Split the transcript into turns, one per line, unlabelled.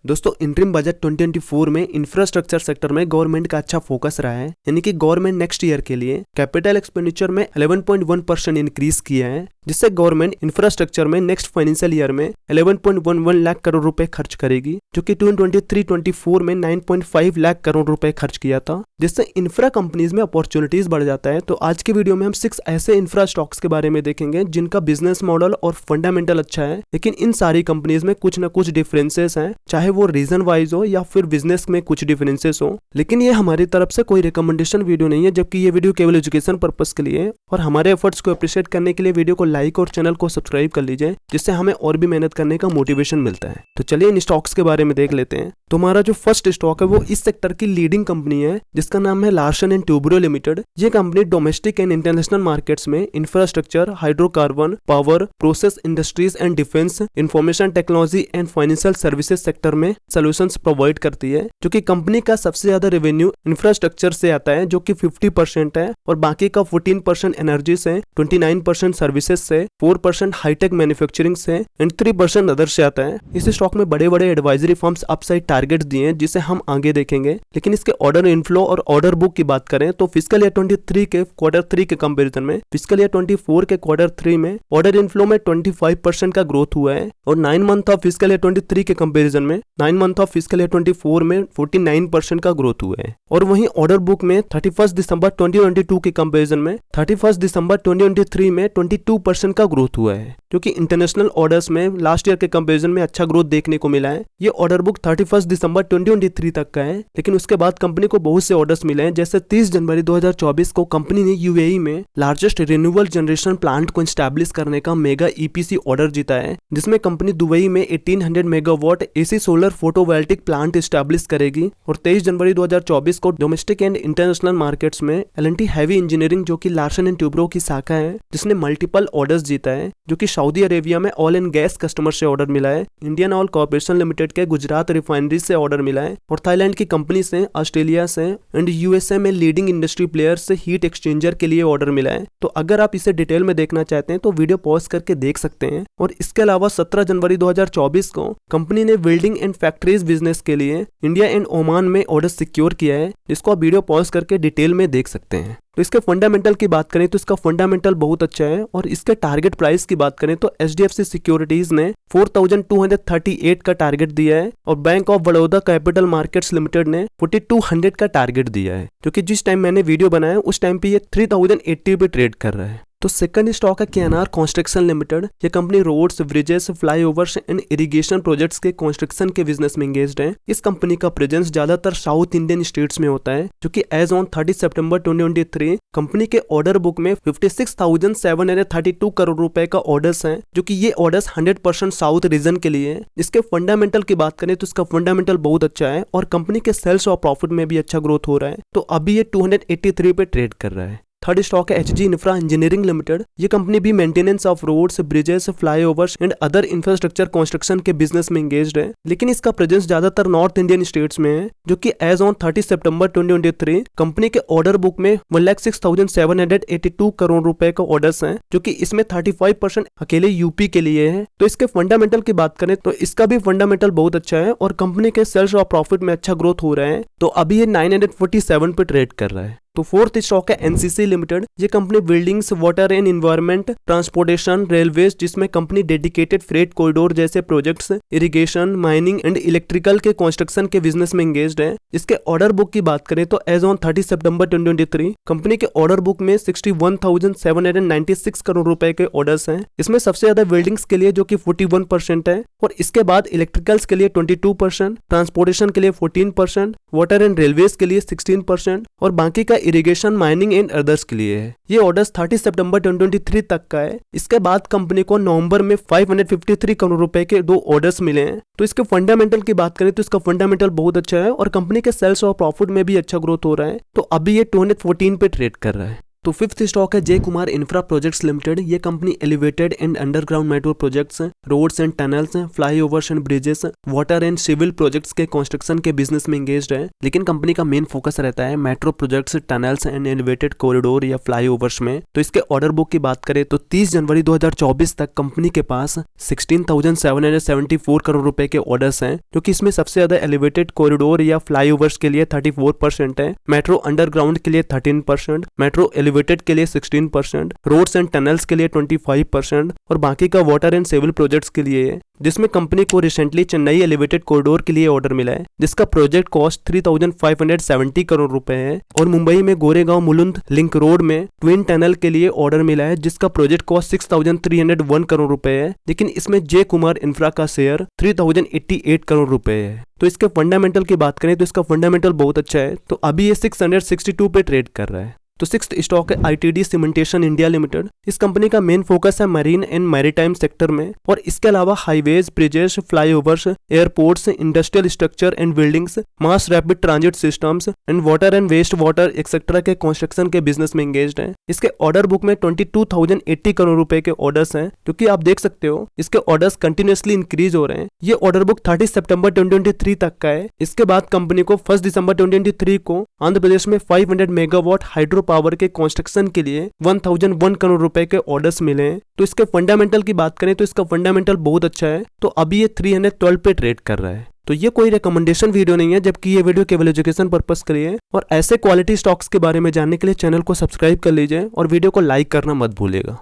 दोस्तों interim budget 2024 में infrastructure sector में गवर्नमेंट का अच्छा फोकस रहा है, यानी कि गवर्नमेंट नेक्स्ट ईयर के लिए कैपिटल एक्सपेंडिचर में 11.1% इंक्रीज किया है, जिससे गवर्नमेंट इंफ्रास्ट्रक्चर में नेक्स्ट फाइनेंशियल ईयर में 11.11 लाख करोड़ रुपए खर्च करेगी, जो कि 2023-24 में 9.5 लाख करोड़ रुपए खर्च किया था, जिससे इंफ्रा कंपनीज में अपॉर्चुनिटीज बढ़ जाता है। तो आज की वीडियो में हम 6 ऐसे इंफ्रा स्टॉक्स के बारे में देखेंगे जिनका बिजनेस मॉडल और फंडामेंटल अच्छा है, लेकिन इन सारी कंपनीज में कुछ न कुछ डिफरेंसेस हैं, चाहे वो रीजन वाइज हो या फिर बिजनेस में कुछ डिफरेंसेस हो। लेकिन ये हमारी तरफ से कोई रिकमेंडेशन वीडियो नहीं है, जबकि ये वीडियो केवल एजुकेशन पर्पस के लिए है। और हमारे एफर्ट्स को अप्रिशिएट करने के लिए वीडियो को लाइक और चैनल को सब्सक्राइब कर लीजिए, जिससे हमें और भी मेहनत करने का मोटिवेशन मिलता है। तो चलिए इन स्टॉक्स के बारे में देख लेते हैं। तो हमारा जो फर्स्ट स्टॉक है वो इस सेक्टर की लीडिंग कंपनी है, जिसका नाम है लार्सन एंड ट्यूब्रो लिमिटेड। ये company domestic and international markets में infrastructure, hydrocarbon, power, process industries and defence, information technology and financial services sector में सॉल्यूशंस प्रोवाइड करती है, जो कि कंपनी का सबसे ज्यादा रेवेन्यू इंफ्रास्ट्रक्चर से आता है, जो कि 50% है, और बाकी का 14% एनर्जी से, 29% सर्विसेज से, 4% हाईटेक मैन्युफैक्चरिंग से एंड 3% अदर से आता है। इस स्टॉक में बड़े बड़े एडवाइजरी फर्म्स अपसाइड टारगेट्स दिए हैं, जिसे हम आगे देखेंगे। लेकिन इसके ऑर्डर इनफ्लो और ऑर्डर बुक की बात करें तो फिस्कल ईयर 23 के क्वार्टर 3 के कंपैरिजन में फिस्कल ईयर 24 के क्वार्टर 3 में ऑर्डर इनफ्लो में 25% का ग्रोथ हुआ है, और 9 मंथ ऑफ फिस्कल ईयर 23 के कंपैरिजन में 9 मंथ ऑफ फिस्कल ईयर 24 में 49% का ग्रोथ हुआ है। और वहीं ऑर्डर बुक में 31 दिसंबर 2022 के कंपैरिजन में 31 दिसंबर 2023 में 22% का ग्रोथ हुआ है, जो कि इंटरनेशनल ऑर्डर्स में लास्ट ईयर के कंपैरिजन में अच्छा ग्रोथ देखने को मिला है। ये ऑर्डर बुक 31 दिसंबर 2023 तक का है, लेकिन उसके बाद कंपनी को बहुत से ऑर्डर्स मिले हैं। जैसे 30 जनवरी 2024 को कंपनी ने यूएई में लार्जेस्ट रिन्यूएबल जनरेशन प्लांट को एस्टैब्लिश करने का मेगा ईपीसी ऑर्डर जीता है, जिसमें कंपनी दुबई में 1800 megawatt AC solar photovoltaic plant establish करेगी। और 23 जनवरी 2024 को डोमेस्टिक एंड इंटरनेशनल मार्केट्स में एल&टी हैवी इंजीनियरिंग, जो कि लार्सन एंड ट्यूब्रो की शाखा है, जिसने मल्टीपल ऑर्डर्स जीता है, जो कि सऊदी अरेबिया में ऑयल एंड गैस कस्टमर से ऑर्डर मिला है, इंडियन ऑयल कॉर्पोरेशन लिमिटेड के गुजरात रिफाइनरी से ऑर्डर मिला है, और थाईलैंड की कंपनी से, ऑस्ट्रेलिया से एंड यूएसए में लीडिंग इंडस्ट्री प्लेयर्स से हीट एक्सचेंजर के लिए ऑर्डर मिला है। तो अगर आप इसे डिटेल में देखना चाहते हैं तो वीडियो पॉज करके देख सकते हैं। और इसके अलावा 17 जनवरी 2024 को कंपनी ने बिल्डिंग एंड फैक्ट्रीज बिजनेस के लिए इंडिया एंड ओमान में ऑर्डर सिक्योर किया है, जिसको आप वीडियो पॉज करके डिटेल में देख सकते हैं। तो इसके फंडामेंटल की बात करें तो इसका फंडामेंटल बहुत अच्छा है, और इसके टारगेट प्राइस की बात करें तो एचडीएफसी सिक्योरिटीज ने 4238 का टारगेट दिया है, और bank of Baroda capital markets limited ने 4200 का टारगेट दिया है, जो कि जिस टाइम मैंने वीडियो बनाया उस टाइम पे ये 3080 पे ट्रेड कर रहा है। तो सेकंड स्टॉक है केएनआर कंस्ट्रक्शन लिमिटेड। ये company roads, bridges, flyovers and irrigation projects के कंस्ट्रक्शन के बिजनेस में एंगेज्ड है। इस कंपनी का प्रेजेंस ज्यादातर साउथ इंडियन स्टेट्स में होता है, जो कि एज ऑन 30 सितंबर 2023 कंपनी के ऑर्डर बुक में 56,732 करोड़ रुपए का ऑर्डर्स हैं, जो कि ये ऑर्डर्स 100% साउथ रीजन के लिए है। इसके फंडामेंटल की बात करें तो इसका फंडामेंटल बहुत अच्छा है, और कंपनी के सेल्स और प्रॉफिट में भी अच्छा ग्रोथ हो रहा है। तो अभी ये 283 पे ट्रेड कर रहा है। थर्ड स्टॉक है एचजी इंफ्रा इंजीनियरिंग लिमिटेड। ये कंपनी भी maintenance of roads, bridges, flyovers and other infrastructure construction के बिजनेस में एंगेज्ड है, लेकिन इसका प्रेजेंस ज्यादातर नॉर्थ इंडियन स्टेट्स में है, जो कि एज ऑन 30 सितंबर 2023 कंपनी के ऑर्डर बुक में 1,06,782 करोड़ रुपए का ऑर्डर्स हैं, जो कि इसमें 35% अकेले यूपी के लिए है। तो इसके फंडामेंटल की बात करें तो इसका भी फंडामेंटल बहुत अच्छा है, और कंपनी के सेल्स और प्रॉफिट में अच्छा ग्रोथ हो रहा है। तो अभी ये 947 पे ट्रेड कर रहा है। तो फोर्थ स्टॉक है एनसीसी लिमिटेड। ये company buildings, water and environment, transportation, railways, जिसमें कंपनी डेडिकेटेड फ्रेट कॉरिडोर जैसे projects, irrigation, mining and electrical के कंस्ट्रक्शन के बिजनेस में एंगेज्ड है। इसके ऑर्डर बुक की बात करें तो एज ऑन 30 सितंबर 2023 कंपनी के ऑर्डर बुक में 61,796 करोड़ रुपए के ऑर्डर्स हैं। इसमें सबसे ज्यादा बिल्डिंग्स के लिए, जो कि 41% है, और इसके बाद इलेक्ट्रिकल्स के लिए 22%, ट्रांसपोर्टेशन के लिए 14%, वाटर एंड रेलवेज के लिए 16%, और बाकी का इरिगेशन, माइनिंग एंड अदर्स के लिए है। ये ऑर्डर्स 30 सितंबर 2023 तक का है। इसके बाद कंपनी को नवंबर में 553 करोड़ रुपए के 2 ऑर्डर्स मिले हैं। तो इसके फंडामेंटल की बात करें तो इसका फंडामेंटल बहुत अच्छा है, और कंपनी के सेल्स और प्रॉफिट में भी अच्छा ग्रोथ हो रहा है। तो अभी ये 214 पे ट्रेड कर रहा है। तो फिफ्थ स्टॉक है Jay Kumar infra projects limited. ये company elevated and underground metro projects, roads and tunnels, flyovers and bridges, water and civil projects के कंस्ट्रक्शन के बिजनेस में एंगेज्ड है। लेकिन कंपनी का मेन फोकस रहता है metro projects, tunnels and elevated corridor या फ्लाईओवर्स में। तो इसके ऑर्डर बुक की बात करें तो 30 जनवरी 2024 तक कंपनी के पास 16,774 करोड़ रुपए के ऑर्डर्स हैं, क्योंकि इसमें सबसे ज्यादा एलिवेटेड कॉरिडोर या फ्लाईओवर्स के लिए 34% है, मेट्रो अंडरग्राउंड के लिए 13%, मेट्रो एलिवेटेड के लिए 16%, रोड्स एंड टनल्स के लिए 25% और बाकी का वाटर एंड सिविल प्रोजेक्ट्स के लिए है। जिसमें कंपनी को रिसेंटली चेन्नई एलिवेटेड कॉरिडोर के लिए ऑर्डर मिला है, जिसका प्रोजेक्ट कॉस्ट 3,570 करोड़ रुपए है। और मुंबई में गोरेगांव मुलुंद लिंक रोड में ट्विन टनल के लिए ऑर्डर मिला है, जिसका प्रोजेक्ट कॉस्ट 6,301 करोड़ रुपए है। लेकिन इसमें जय कुमार इंफ्रा का शेयर 3,088 करोड़ रुपए है। तो इसके फंडामेंटल की बात करें तो इसका फंडामेंटल बहुत अच्छा है। तो अभी ये 662 पे ट्रेड कर रहा है। तो सिक्स्थ स्टॉक है आईटीडी सीमेंटेशन इंडिया लिमिटेड। इस कंपनी का मेन फोकस है मरीन एंड मैरीटाइम सेक्टर में, और इसके अलावा highways, bridges, flyovers, airports, industrial structure and buildings, mass rapid transit systems and water and waste water etcetera के construction के बिजनेस में एंगेज्ड है। इसके ऑर्डर बुक में 22,080 करोड़ रुपए के ऑर्डर्स हैं, क्योंकि आप देख सकते हो इसके ऑर्डर्स कंटिन्यूसली इंक्रीज हो रहे हैं। ये ऑर्डर बुक 30 सितंबर 2023 तक का है। इसके बाद कंपनी को 1 दिसंबर 2023 को आंध्र प्रदेश में 500 मेगावाट हाइड्रो पावर के कंस्ट्रक्शन के लिए 1001 करोड़ रुपए के ऑर्डर्स मिले हैं। तो इसके फंडामेंटल की बात करें तो इसका फंडामेंटल बहुत अच्छा है। तो अभी ये 312 पे ट्रेड कर रहा है। तो ये कोई रिकमेंडेशन वीडियो नहीं है, जबकि ये वीडियो केवल एजुकेशन पर्पस के लिए है। और ऐसे क्वालिटी स्टॉक्स के बारे में जानने के लिए चैनल को सब्सक्राइब कर लीजिए और वीडियो को लाइक करना मत भूलिएगा।